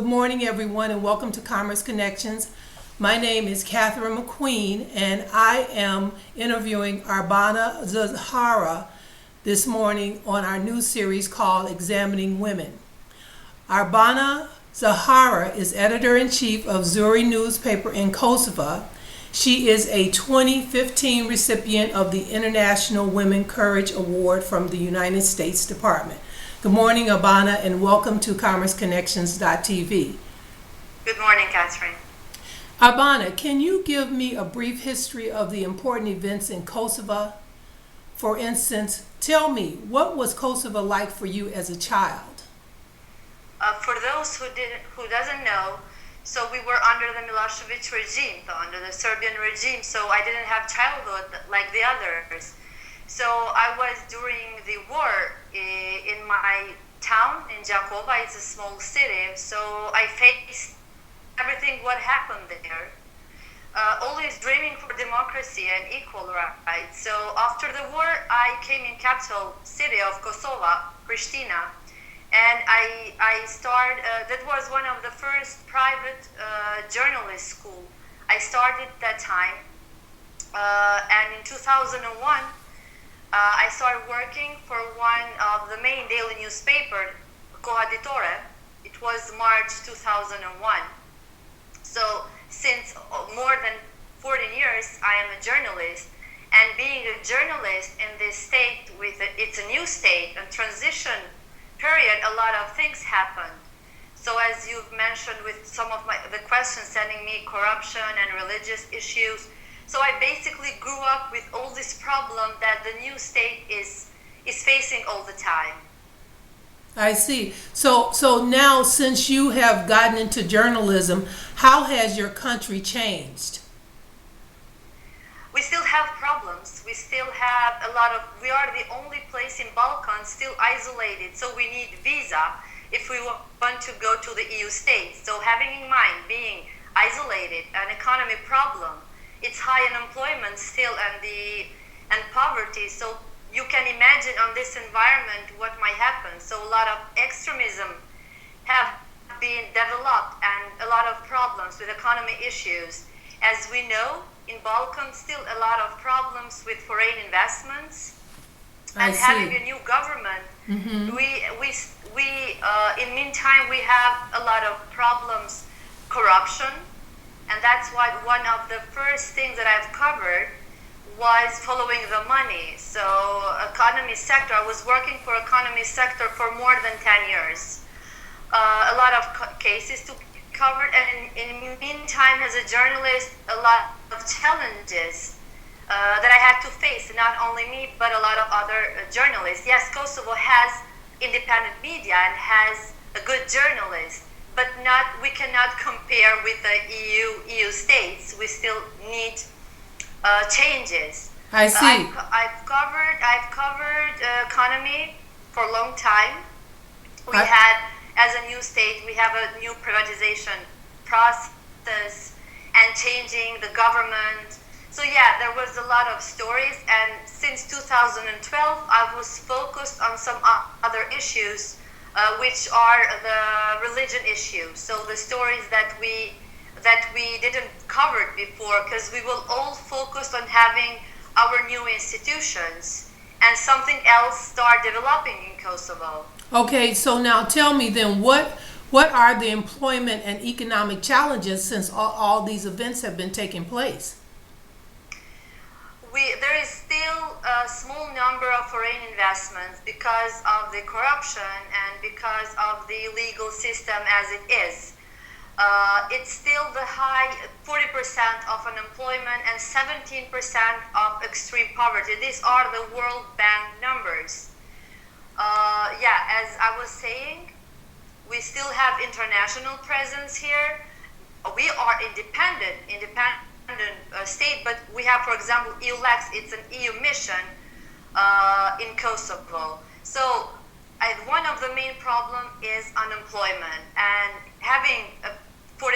Good morning, everyone, and welcome to Commerce Connections. My name is Catherine McQueen, and I am interviewing Arbana Xharra this morning on our new series called Examining Women. Arbana Xharra is editor-in-chief of Zeri Newspaper in Kosovo. She is a 2015 recipient of the International Women Courage Award from the United States Department. Good morning, Arbana, and welcome to CommerceConnections.tv. Good morning, Catherine. Arbana, can you give me a brief history of the important events in Kosovo? For instance, tell me, what was Kosovo like for you as a child? For those who doesn't know, so we were under the Milosevic regime, so under the Serbian regime, so I didn't have childhood like the others. So I was during the war in my town in 𝒥𝑜𝒽𝓃. It's a small city, so I faced everything what happened there. Always dreaming for democracy and equal rights. So after the war, I came in capital city of Kosovo, Pristina, and I started. That was one of the first private journalist school. I started that time, and in 2001. I started working for one of the main daily newspaper, 𝒥𝑜𝒽𝓃-𝓃. It was March 2001. So since more than 14 years, I am a journalist. And being a journalist in this state, it's a new state, a transition period, a lot of things happened. So as you've mentioned with some of the questions sending me corruption and religious issues, so I basically grew up with all this problem that the new state is facing all the time. I see. So now, since you have gotten into journalism, how has your country changed? We still have problems. We still have a lot of. We are the only place in Balkans still isolated, so we need visa if we want to go to the EU states. So having in mind being isolated, an economy problem. It's high unemployment still and poverty. So you can imagine on this environment what might happen. So a lot of extremism have been developed and a lot of problems with economy issues. As we know, in Balkans still a lot of problems with foreign investments and having a new government. Mm-hmm. We in meantime we have a lot of problems, corruption. And that's why one of the first things that I've covered was following the money. So economy sector, I was working for economy sector for more than 10 years. A lot of cases to cover, and in the meantime, as a journalist, a lot of challenges that I had to face, not only me, but a lot of other journalists. Yes, Kosovo has independent media and has a good journalist, but we cannot compare with the EU states. We still need changes. I see. I've covered economy for a long time. We had, as a new state, we have a new privatization process and changing the government. So yeah, there was a lot of stories, and since 2012, I was focused on some other issues. Which are the religion issues. So the stories that we didn't cover before, because we will all focus on having our new institutions and something else start developing in Kosovo. Okay, so now tell me then, what are the employment and economic challenges since all these events have been taking place? There is still a small number of foreign investments because of the corruption and because of the legal system as it is. It's still the high 40% of unemployment and 17% of extreme poverty. These are the World Bank numbers. As I was saying, we still have international presence here. We are independent state, but we have, for example, EULEX. It's an EU mission in Kosovo. So one of the main problem is unemployment, and having 40%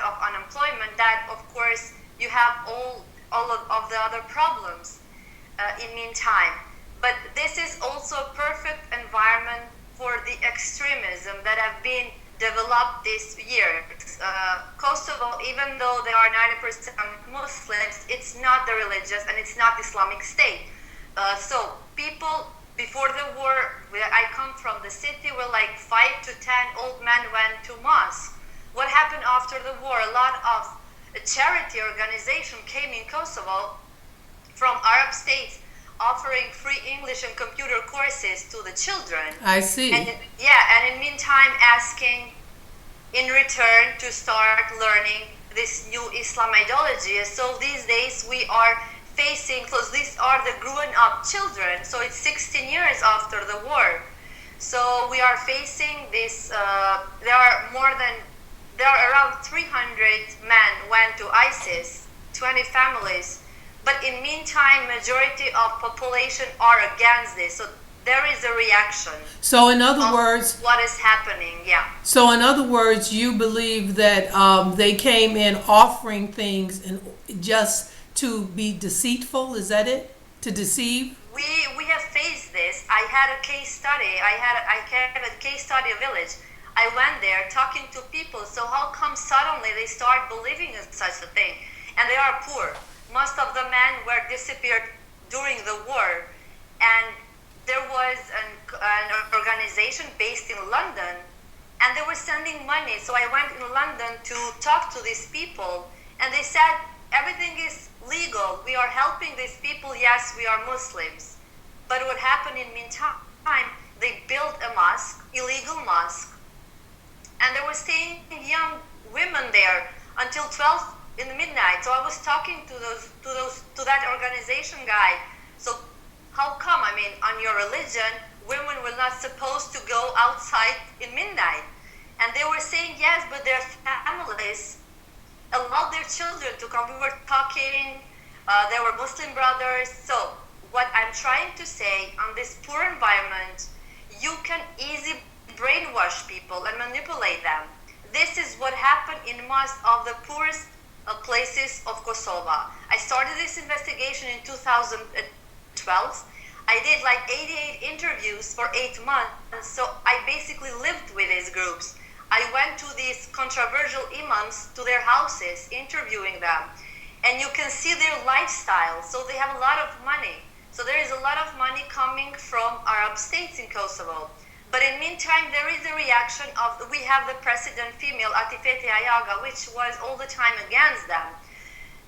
of unemployment, that of course you have all of the other problems in meantime. But this is also a perfect environment for the extremism that have been developed this year. Kosovo, even though they are 90% Muslims, it's not the religious and it's not Islamic State. So people before the war, where I come from, the city were like 5 to 10 old men went to mosque. What happened after the war? A lot of charity organization came in Kosovo from Arab states offering free English and computer courses to the children. I see. And in meantime asking in return to start learning this new Islam ideology. So these days we are facing, because these are the grown up children, so it's 16 years after the war. So we are facing this, there are around 300 men went to ISIS, 20 families, but in meantime, majority of population are against this. So there is a reaction. So in other words, what is happening? Yeah. So in other words, you believe that they came in offering things and just to be deceitful. Is that it? To deceive? We have faced this. I had a case study. I have a case study village. I went there talking to people. So how come suddenly they start believing in such a thing? And they are poor. Most of the men were disappeared during the war, and there was an organization based in London, and they were sending money. So I went in London to talk to these people, and they said everything is legal. We are helping these people. Yes, we are Muslims. But what happened in meantime? They built a mosque, illegal mosque, and they were staying young women there until 12 in the midnight. So I was talking to that organization guy. So how come? I mean, on your religion, women were not supposed to go outside in midnight. And they were saying yes, but their families allowed their children to come. We were talking, there were Muslim brothers. So what I'm trying to say, on this poor environment, you can easily brainwash people and manipulate them. This is what happened in most of the poorest places of Kosovo. I started this investigation in 2012. I did like 88 interviews for 8 months, so I basically lived with these groups. I went to these controversial imams to their houses, interviewing them, and you can see their lifestyle. So they have a lot of money. So there is a lot of money coming from Arab states in Kosovo. But in meantime, there is a reaction of, we have the president female, Atifete Ayaga, which was all the time against them.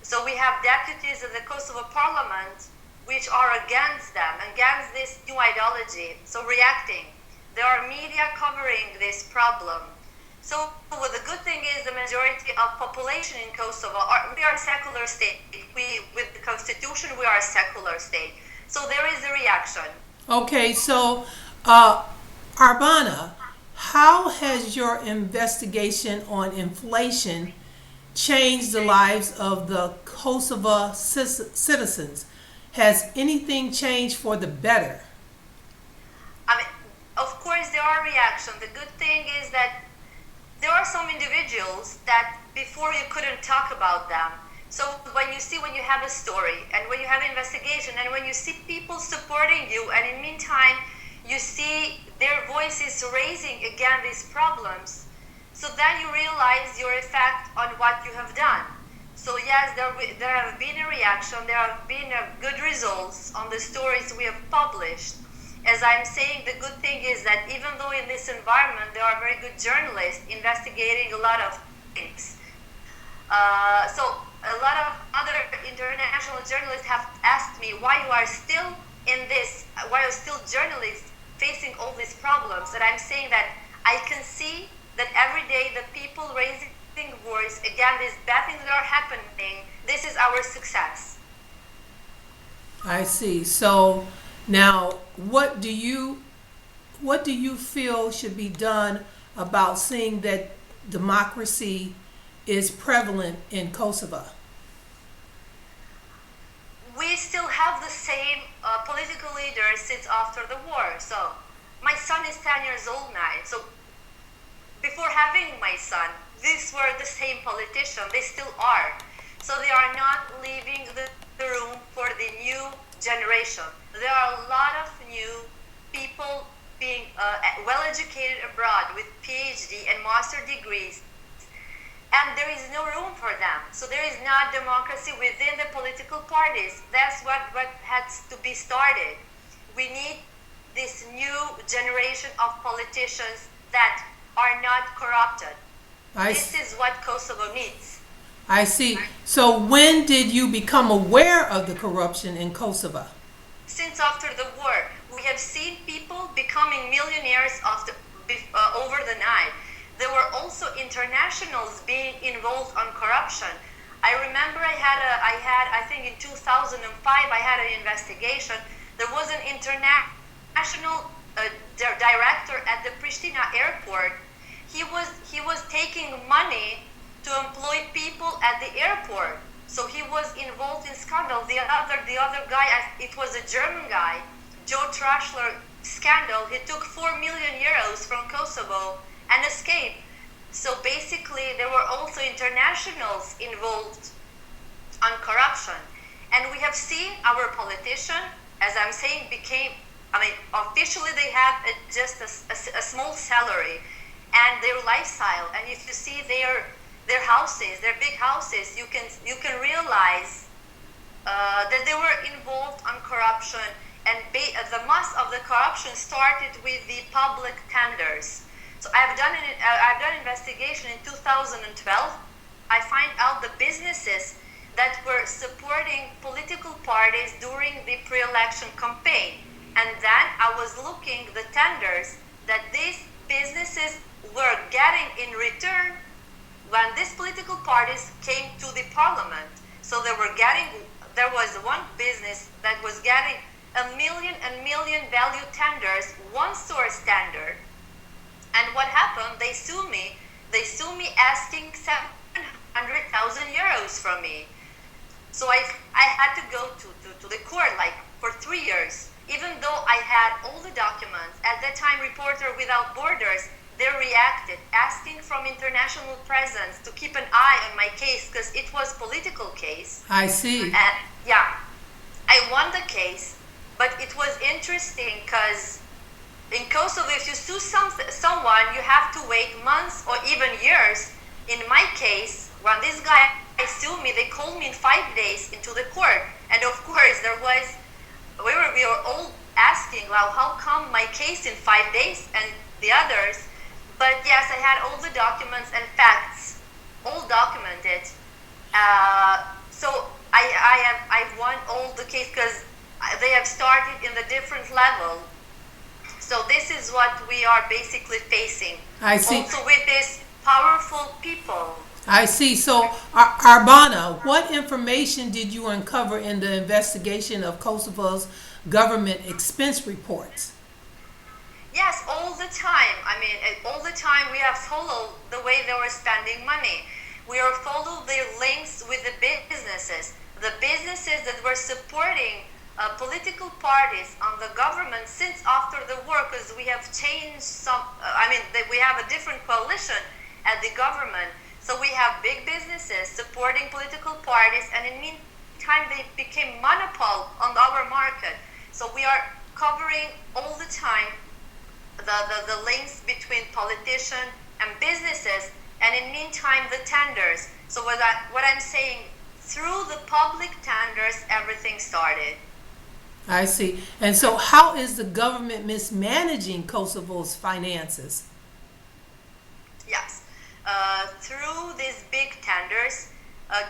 So we have deputies of the Kosovo parliament, which are against them, against this new ideology, so reacting. There are media covering this problem. So well, the good thing is the majority of population in Kosovo, we are a secular state. With the constitution, we are a secular state. So there is a reaction. Okay, so Arbana, how has your investigation on inflation changed the lives of the Kosovo citizens? Has anything changed for the better? I mean, of course there are reactions. The good thing is that there are some individuals that before you couldn't talk about them. So when you have a story and when you have investigation and when you see people supporting you, and in meantime you see their voices raising against these problems, so then you realize your effect on what you have done. So yes, there have been a reaction, there have been good results on the stories we have published. As I'm saying, the good thing is that even though in this environment there are very good journalists investigating a lot of things, so a lot of other international journalists have asked me why you are still in this, why are still journalists facing all these problems. And I'm saying that I can see that every day the people raising voice against these bad things that are happening, this is our success. I see. So now, what do you feel should be done about seeing that democracy is prevalent in Kosovo? We still have the same political leaders since after the war. So my son is 10 years old now. So before having my son, these were the same politicians. They still are. So they are not leaving the room for the new generation. There are a lot of new people being well educated abroad with PhD and master degrees, and there is no room for them. So there is not democracy within the political parties. That's what has to be started. We need this new generation of politicians that are not corrupted. This is what Kosovo needs. I see. So when did you become aware of the corruption in Kosovo? Since after the war, we have seen people becoming millionaires over the night. There were also internationals being involved on corruption. I remember I think in 2005 I had an investigation. There was an international director at the Pristina airport. He was taking money to employ people at the airport. So he was involved in scandal. The other guy, it was a German guy, Joe Trashler scandal. He took 4 million euros from Kosovo and escaped. So basically, there were also internationals involved on corruption. And we have seen our politician, as I'm saying, officially they have just a small salary and their lifestyle. And if you see their houses, their big houses, you can realize that they were involved on corruption. And the mass of the corruption started with the public tenders. So I've done investigation in 2012. I find out the businesses that were supporting political parties during the pre-election campaign. And then I was looking the tenders that these businesses were getting in return when these political parties came to the parliament. So there was one business that was getting a million value tenders, one source tender. And what happened? They sue me asking 700,000 euros from me. So I had to go to the court for 3 years. Even though I had all the documents, at that time Reporter Without Borders, they reacted, asking from international presence to keep an eye on my case because it was political case. I see. And yeah, I won the case, but it was interesting because in Kosovo, if you sue someone, you have to wait months or even years. In my case, when this guy sued me, they called me in 5 days into the court. And of course, we were all asking, well, how come my case in 5 days and the others? But yes, I had all the documents and facts, all documented. So I won all the case because they have started in the different level. So this is what we are basically facing. I see. Also with these powerful people. I see. So, Arbana, what information did you uncover in the investigation of Kosovo's government expense reports? Yes, all the time. All the time we have followed the way they were spending money. We have followed their links with the businesses that were supporting political parties on the government since after the war, because we have changed we have a different coalition at the government. So we have big businesses supporting political parties, and in the meantime they became monopoly on our market. So we are covering all the time the links between politicians and businesses, and in the meantime the tenders. So what I'm saying, through the public tenders, everything started. I see. And so how is the government mismanaging Kosovo's finances? Yes. Through these big tenders,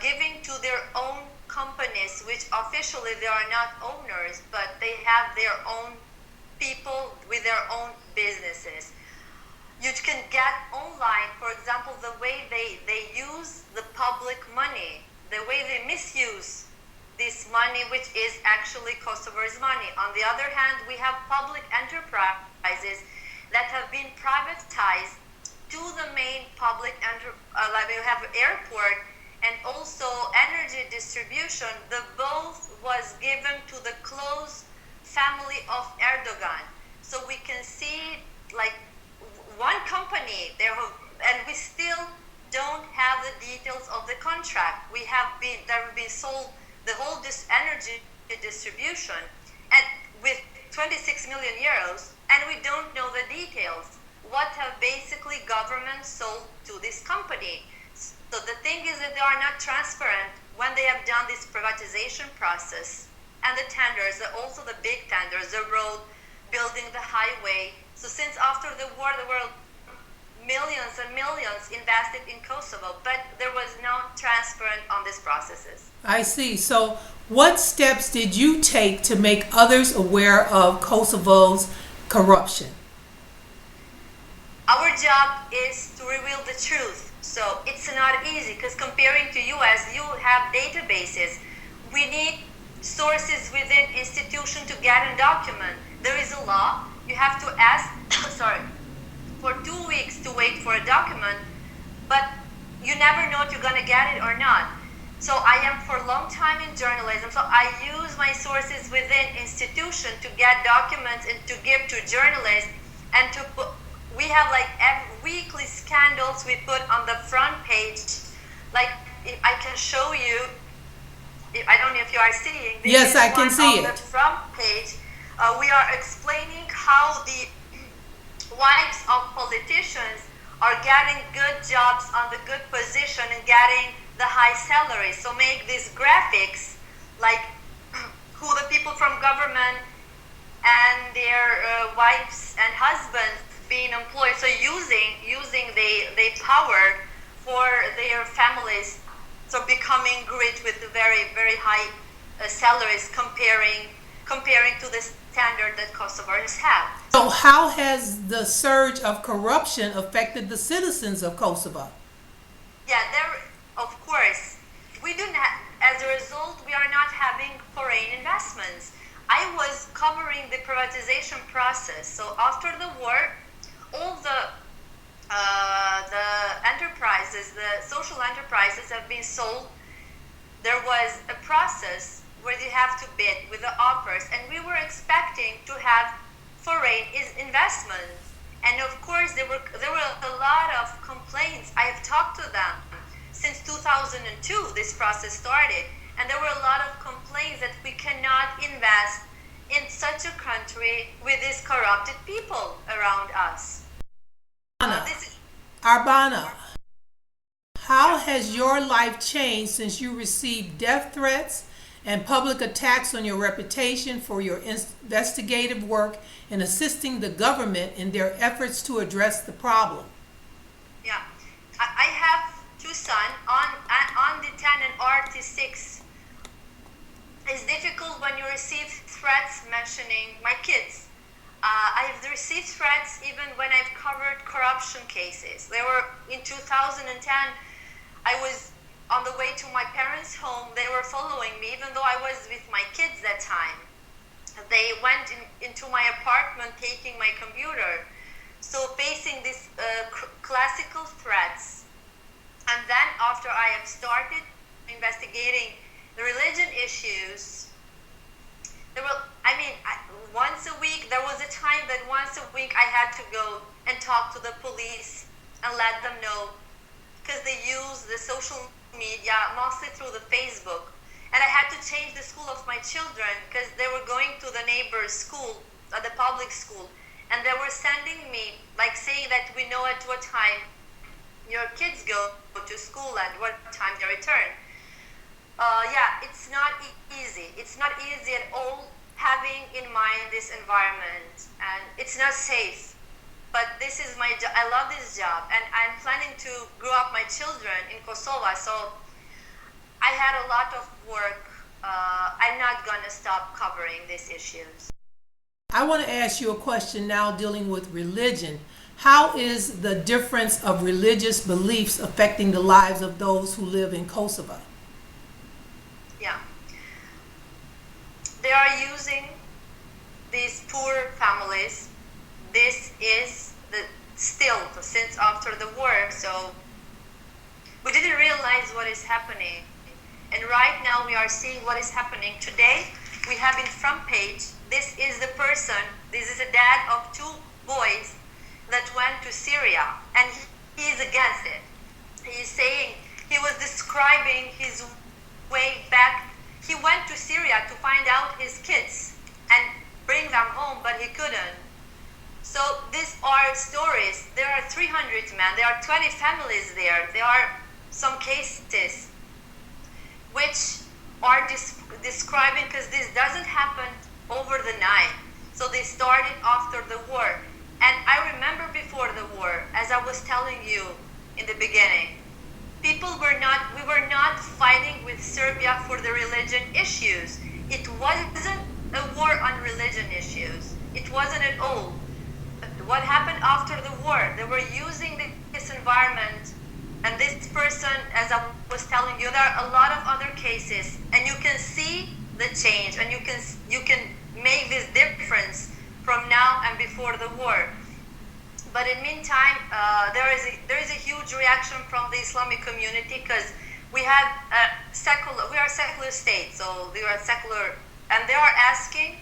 giving to their own companies, which officially they are not owners, but they have their own people with their own businesses. You can get online, for example, the way they use the public money, the way they misuse this money, which is actually Kosovo's money. On the other hand, we have public enterprises that have been privatized to the main public like we have airport and also energy distribution. The both was given to the close family of Erdogan. So we can see one company there, and we still don't have the details of the contract. There have been sold the whole energy distribution, and with 26 million euros, and we don't know the details. What have basically governments sold to this company? So the thing is that they are not transparent when they have done this privatization process and the tenders, also the big tenders, the road, building the highway. So since after the war, there were millions and millions invested in Kosovo, but there was no transparent on these processes. I see. So what steps did you take to make others aware of Kosovo's corruption? Our job is to reveal the truth. So it's not easy because comparing to US, you have databases. We need sources within institution to get a document. There is a law. You have to ask, for 2 weeks to wait for a document, but you never know if you're going to get it or not. So I am for a long time in journalism, so I use my sources within institution to get documents and to give to journalists, and to put, we have like weekly scandals we put on the front page. Like, if I can show you, I don't know if you are seeing. Yes, I can see it. On the front page, we are explaining how the wives of politicians are getting good jobs on the good position and getting the high salaries. So make these graphics like who the people from government and their wives and husbands being employed. So using the power for their families. So becoming rich with the very, very high salaries comparing to the standard that Kosovars have. So how has the surge of corruption affected the citizens of Kosovo? Yeah, of course. We do not, as a result, we are not having foreign investments. I was covering the privatization process. So after the war, all the enterprises, the social enterprises have been sold. There was a process where you have to bid with the offers, and we were expecting to have foreign investments. And of course, there were a lot of complaints. I have talked to them since 2002. This process started, and there were a lot of complaints that we cannot invest in such a country with these corrupted people around us. Arbana, how has your life changed since you received death threats and public attacks on your reputation for your investigative work in assisting the government in their efforts to address the problem? Yeah, I have two sons on the 10 and RT6. It's difficult when you receive threats mentioning my kids. I've received threats even when I've covered corruption cases. They were in 2010. I was on the way to my parents' home. They were following me, even though I was with my kids that time. They went into my apartment, taking my computer. So facing these classical threats. And then after I have started investigating the religion issues, there were, once a week, there was a time that once a week I had to go and talk to the police and let them know, because they use the social media mostly through the Facebook. And I had to change the school of my children because they were going to the neighbor's school, the public school, and they were sending me, like saying that we know at what time your kids go to school and what time they return. Yeah, it's not easy. It's not easy at all having in mind this environment, and it's not safe. But this is my job. I love this job, and I'm planning to grow up my children in Kosovo. So I had a lot of work. I'm not gonna stop covering these issues. I want to ask you a question now dealing with religion. How is the difference of religious beliefs affecting the lives of those who live in Kosovo? Yeah. They are using these poor families. This is still since after the war, so we didn't realize what is happening. And right now we are seeing what is happening. Today we have in front page, this is the person, this is a dad of two boys that went to Syria, and he is against it. He is saying, he was describing his way back. He went to Syria to find out his kids and bring them home, but he couldn't. So these are stories. There are 300 men. There are 20 families there. There are some cases which are describing, because this doesn't happen over the night. So they started after the war. And I remember before the war, as I was telling you in the beginning, we were not fighting with Serbia for the religion issues. It wasn't a war on religion issues. It wasn't at all. What happened after the war? They were using this environment, and this person, as I was telling you, there are a lot of other cases, and you can see the change, and you can make this difference from now and before the war. But in meantime, there is a huge reaction from the Islamic community, because we are a secular state, so we are secular, and they are asking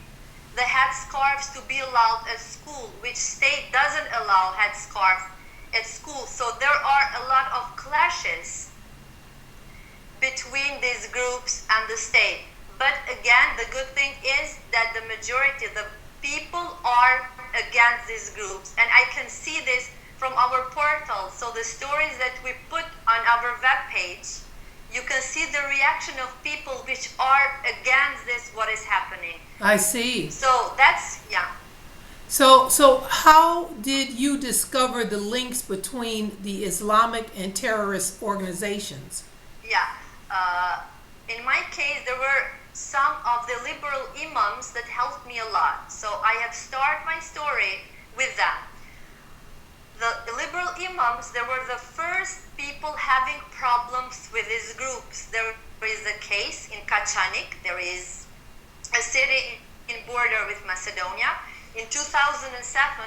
the headscarves to be allowed at school, which state doesn't allow headscarf at school. So there are a lot of clashes between these groups and the state. But again, the good thing is that the majority, the people are against these groups, and I can see this from our portal. So the stories that we put on our webpage, you can see the reaction of people which are against this, what is happening. I see. So that's, yeah. So how did you discover the links between the Islamic and terrorist organizations? Yeah. In my case, there were some of the liberal imams that helped me a lot. So I have started my story with them. The liberal imams, they were the first people having problems with these groups. There is a case in 𝒥𝑜𝒽𝓃. There is a city in border with Macedonia. In 2007,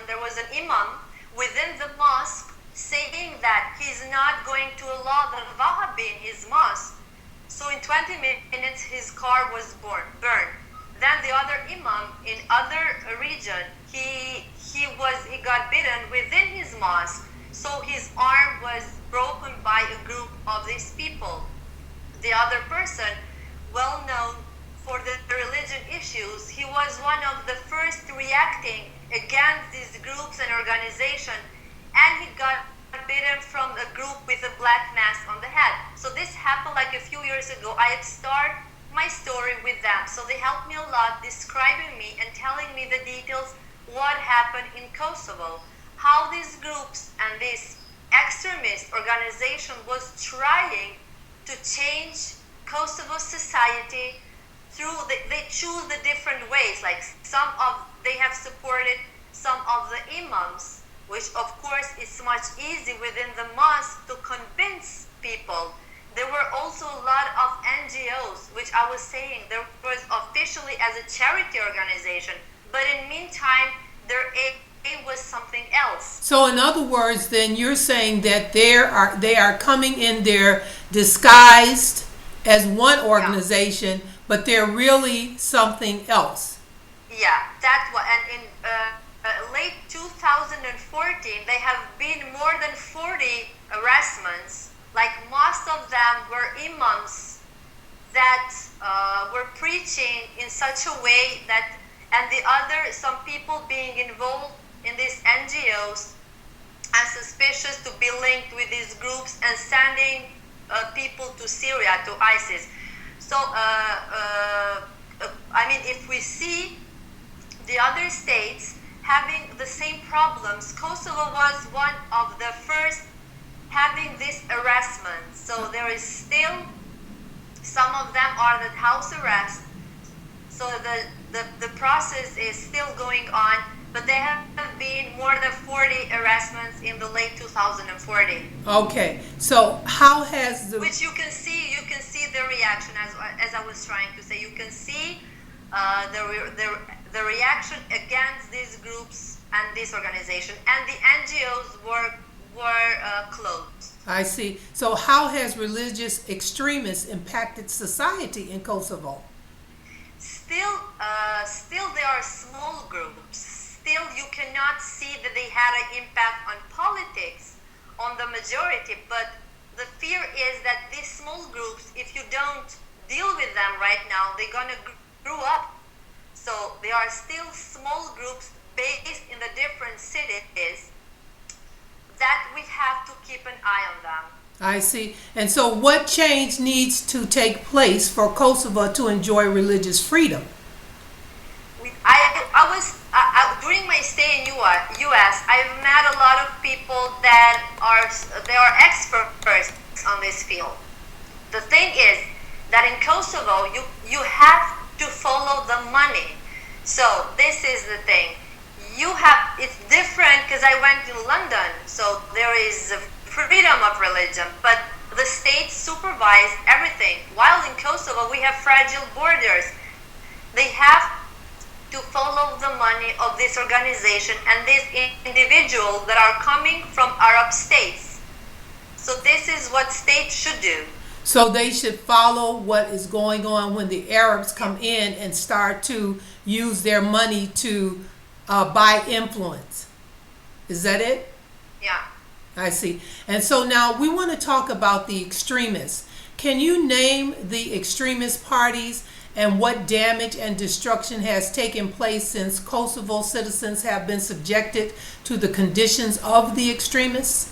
there was an imam within the mosque saying that he's not going to allow the Wahhabi in his mosque. So in 20 minutes, his car was burned. Then the other imam in other region, he got bitten within his mosque. So his arm was broken by a group of these people. The other person, well known for the religion issues, he was one of the first reacting against these groups and organizations, and he got bitten from a group with a black mask on the head. So this happened like a few years ago. I had started my story with them. So they helped me a lot, describing me and telling me the details, what happened in Kosovo, how these groups and this extremist organization was trying to change Kosovo society through, they choose the different ways, like they have supported some of the imams, which of course is much easier within the mosque to convince people. There were also a lot of NGOs, which I was saying, there was officially as a charity organization, but in meantime, their aim was something else. So in other words, then you're saying that they are coming in there disguised as one organization, yeah, but they're really something else. Yeah, that's what, and in late 2014, they have been more than 40 arrestments. Like most of them were imams that were preaching in such a way that, and some people being involved in these NGOs and suspicious to be linked with these groups and sending people to Syria, to ISIS. So, I mean, if we see the other states having the same problems, Kosovo was one of the first having this arrestment. So there is still, some of them are the house arrest. So the process is still going on, but there have been more than 40 arrestments in the late 2014. Okay, so how has the... Which you can see the reaction, as I was trying to say. You can see the reaction against these groups and this organization, and the NGOs were closed. I see. So how has religious extremists impacted society in Kosovo? Still there are small groups. Still you cannot see that they had an impact on politics, on the majority, but the fear is that these small groups, if you don't deal with them right now, they're gonna grow up. So there are still small groups, based in the different cities that we have to keep an eye on them. I see. And so what change needs to take place for Kosovo to enjoy religious freedom? During my stay in U.S., I've met a lot of people that are experts on this field. The thing is that in Kosovo, you have to follow the money. So this is the thing. It's different because I went to London, so there is freedom of religion, but the state supervise everything. While in Kosovo, we have fragile borders. They have to follow the money of this organization and these individuals that are coming from Arab states. So this is what states should do. So they should follow what is going on when the Arabs come in and start to use their money to buy influence. Is that it? Yeah. I see. And so now we want to talk about the extremists. Can you name the extremist parties and what damage and destruction has taken place since Kosovo citizens have been subjected to the conditions of the extremists?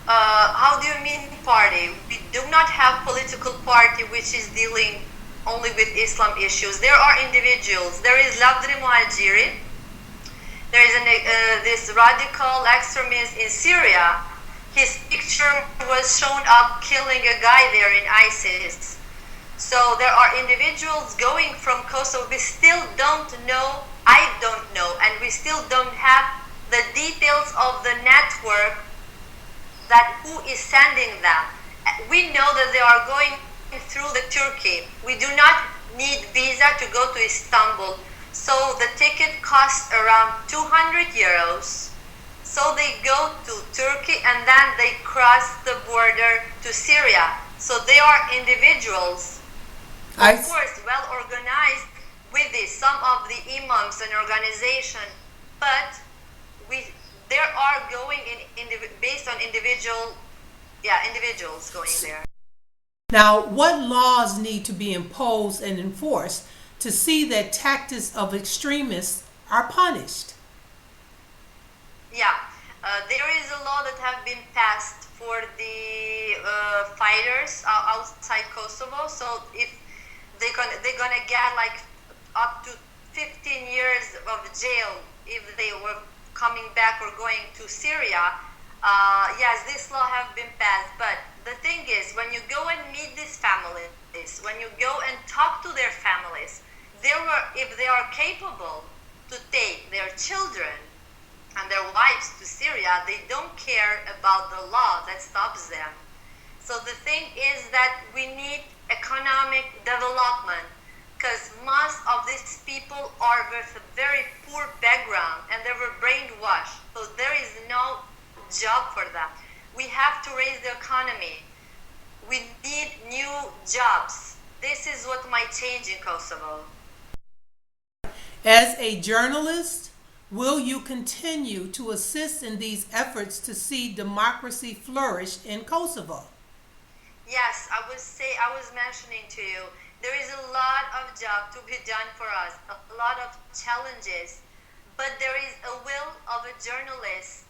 How do you mean party? We do not have political party which is dealing only with Islam issues. There are individuals. There is 𝒥𝑜𝒽𝓃-𝓈𝑜𝓃-𝑀𝒸𝒬𝓊𝑒𝓃. There is this radical extremist in Syria. His picture was shown up killing a guy there in ISIS. So there are individuals going from Kosovo. We still don't know, I don't know, and we still don't have the details of the network that who is sending them. We know that they are going through the Turkey. We do not need visa to go to Istanbul. So the ticket costs around 200 euros. So they go to Turkey and then they cross the border to Syria. So they are individuals, of course, well organized with this, some of the imams and organization, but there are going based on individuals going there. Now, what laws need to be imposed and enforced to see that tactics of extremists are punished? Yeah, there is a law that have been passed for the fighters outside Kosovo. So if they're gonna get like up to 15 years of jail if they were coming back or going to Syria. Yes, this law have been passed, but the thing is, when you go and meet these families, when you go and talk to their families, if they are capable to take their children and their wives to Syria, they don't care about the law that stops them. So the thing is that we need economic development, because most of these people are with a very poor background and they were brainwashed. So there is no job for them. We have to raise the economy. We need new jobs. This is what might change in Kosovo. As a journalist, will you continue to assist in these efforts to see democracy flourish in Kosovo? Yes, I was mentioning to you, there is a lot of job to be done for us, a lot of challenges, but there is a will of a journalist,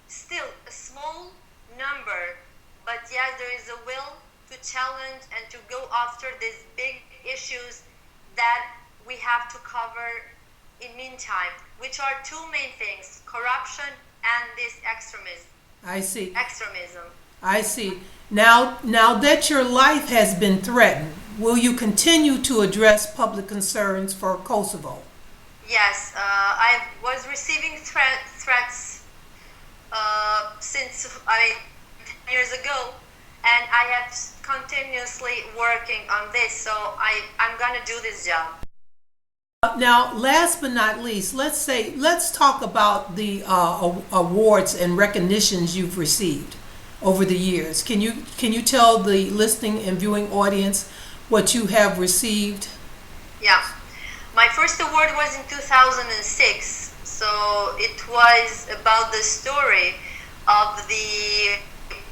still a small number, but yes, there is a will to challenge and to go after these big issues that we have to cover in meantime, which are two main things: corruption and this extremism. I see. Extremism. I see. Now that your life has been threatened, will you continue to address public concerns for Kosovo? Yes, I was receiving threats since 10 years ago, and I have continuously working on this, so I'm gonna do this job. Now, last but not least, let's talk about the awards and recognitions you've received over the years. Can you tell the listening and viewing audience what you have received? Yeah, my first award was in 2006. So it was about the story of the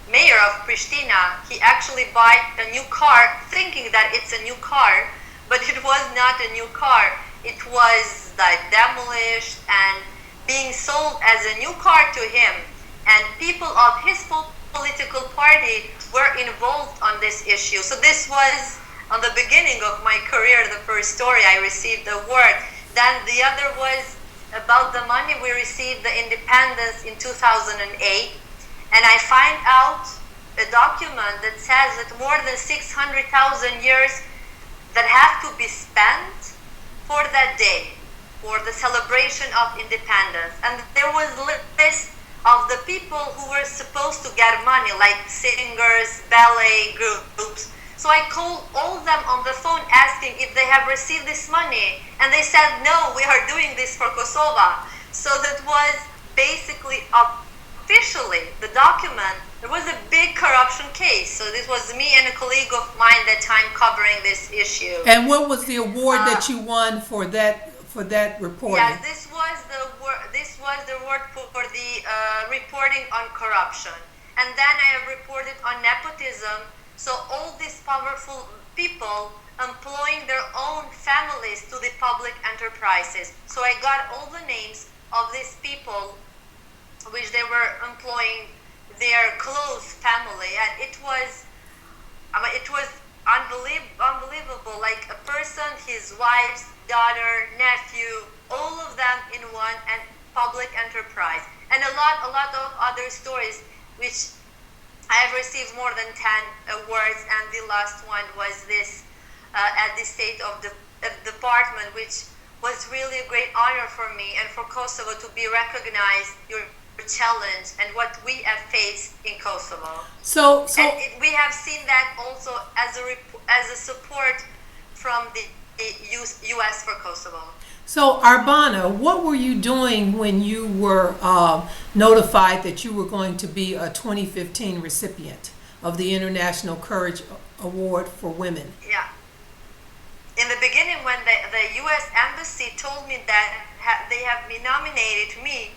mayor of Pristina. He actually bought a new car thinking that it's a new car, but it was not a new car. It was demolished and being sold as a new car to him. And people of his political party were involved on this issue. So this was on the beginning of my career, the first story I received the award. Then the other was about the money we received the independence in 2008. And I find out a document that says that more than 600,000 years that have to be spent for that day, for the celebration of independence. And there was a list of the people who were supposed to get money, like singers, ballet groups. So I called all of them on the phone asking if they have received this money. And they said, no, we are doing this for Kosovo. So that was basically officially the document. There was a big corruption case. So this was me and a colleague of mine that time covering this issue. And what was the award that you won for that reporting? Yes, this was the award for the reporting on corruption. And then I have reported on nepotism. So all these powerful people employing their own families to the public enterprises. So I got all the names of these people which they were employing their close family, and it was unbelievable, like a person, his wife's daughter, nephew, all of them in one and public enterprise. And a lot of other stories which I have received more than 10 awards, and the last one was this at the State of the Department, which was really a great honor for me and for Kosovo to be recognized, your challenge and what we have faced in Kosovo. So we have seen that also as a support from the U.S. for Kosovo. So Arbana, what were you doing when you were notified that you were going to be a 2015 recipient of the International Courage Award for Women? Yeah. In the beginning, when the U.S. Embassy told me that they have nominated me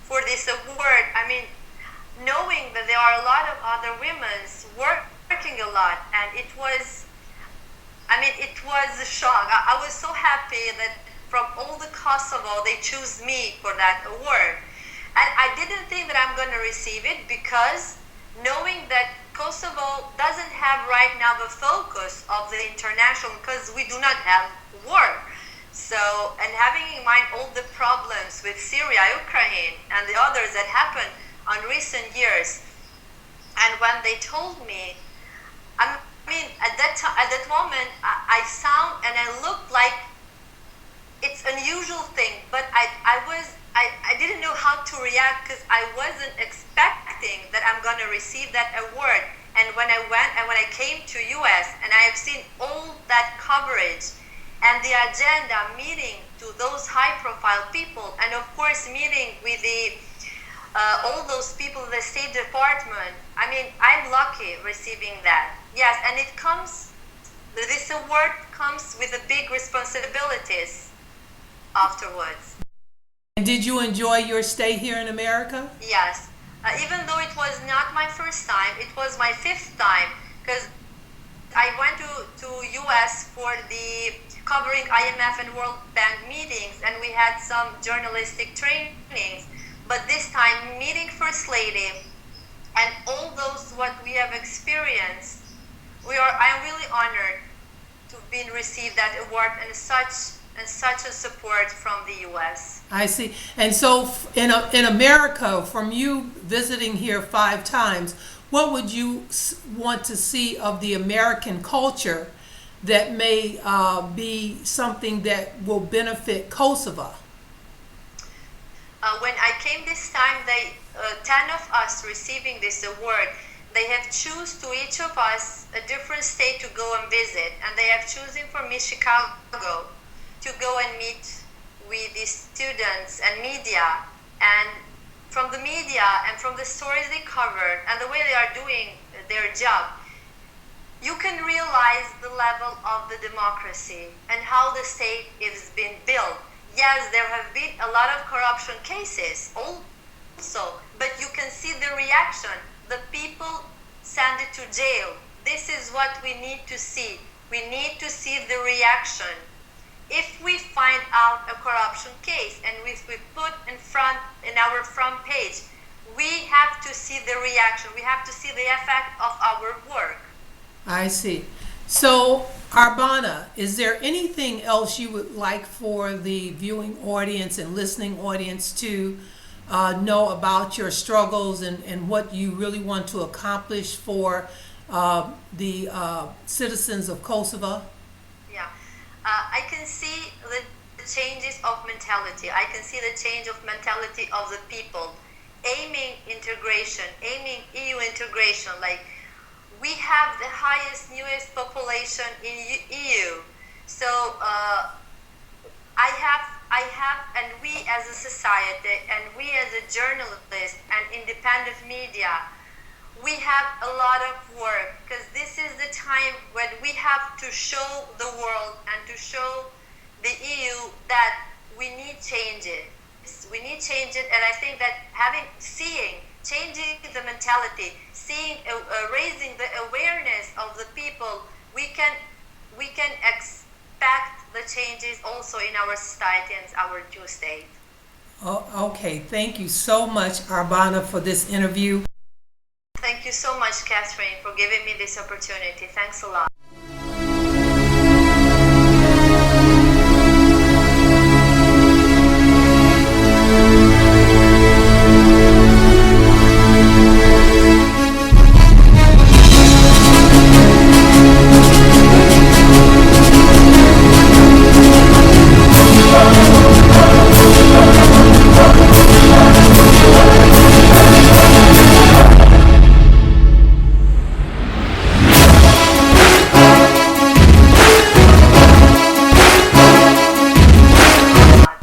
for this award, I mean, knowing that there are a lot of other women working a lot, and it was a shock. I was so happy that from all the Kosovo, they choose me for that award. And I didn't think that I'm going to receive it, because knowing that Kosovo doesn't have right now the focus of the international, because we do not have war. So, and having in mind all the problems with Syria, Ukraine, and the others that happened on recent years, and when they told me, I mean, at that moment, I sound and I looked like it's an unusual thing, but I didn't know how to react, because I wasn't expecting that I'm going to receive that award. And when I came to US, and I have seen all that coverage and the agenda, meeting to those high-profile people, and of course meeting with all those people in the State Department. I mean, I'm lucky receiving that. Yes, and this award comes with a big responsibilities afterwards. And did you enjoy your stay here in America? Yes. Even though it was not my first time, it was my 5th time, because I went to US for the covering IMF and World Bank meetings, and we had some journalistic trainings. But this time, meeting First Lady and all those what we have experienced, I'm really honored to be received that award and such a support from the U.S. I see. And so in America, from you visiting here 5 times, what would you want to see of the American culture that may be something that will benefit Kosovo? When I came this time, 10 of us receiving this award, they have choose to each of us a different state to go and visit, and they have chosen for me Chicago to go and meet with the students and media. And from the media and from the stories they covered and the way they are doing their job, you can realize the level of the democracy and how the state is being built. Yes, there have been a lot of corruption cases also, but you can see the reaction. The people send it to jail. This is what we need to see. We need to see the reaction. if we find out a corruption case and if we put in our front page, we have to see the reaction. We have to see the effect of our work. I see. So, Arbana, is there anything else you would like for the viewing audience and listening audience to know about your struggles and what you really want to accomplish for the citizens of Kosovo? Yeah, I can see the changes of mentality. I can see the change of mentality of the people, aiming integration, aiming EU integration. Like, we have the highest, newest population in EU. So I have, and we as a society, and we as a journalist and independent media, we have a lot of work, because this is the time when we have to show the world and to show the EU that we need changes. We need changes, and I think that changing the mentality, raising the awareness of the people, we can expect the changes also in our society and our new state. Oh, okay, thank you so much, Arbana, for this interview. Thank you so much, Catherine, for giving me this opportunity. Thanks a lot.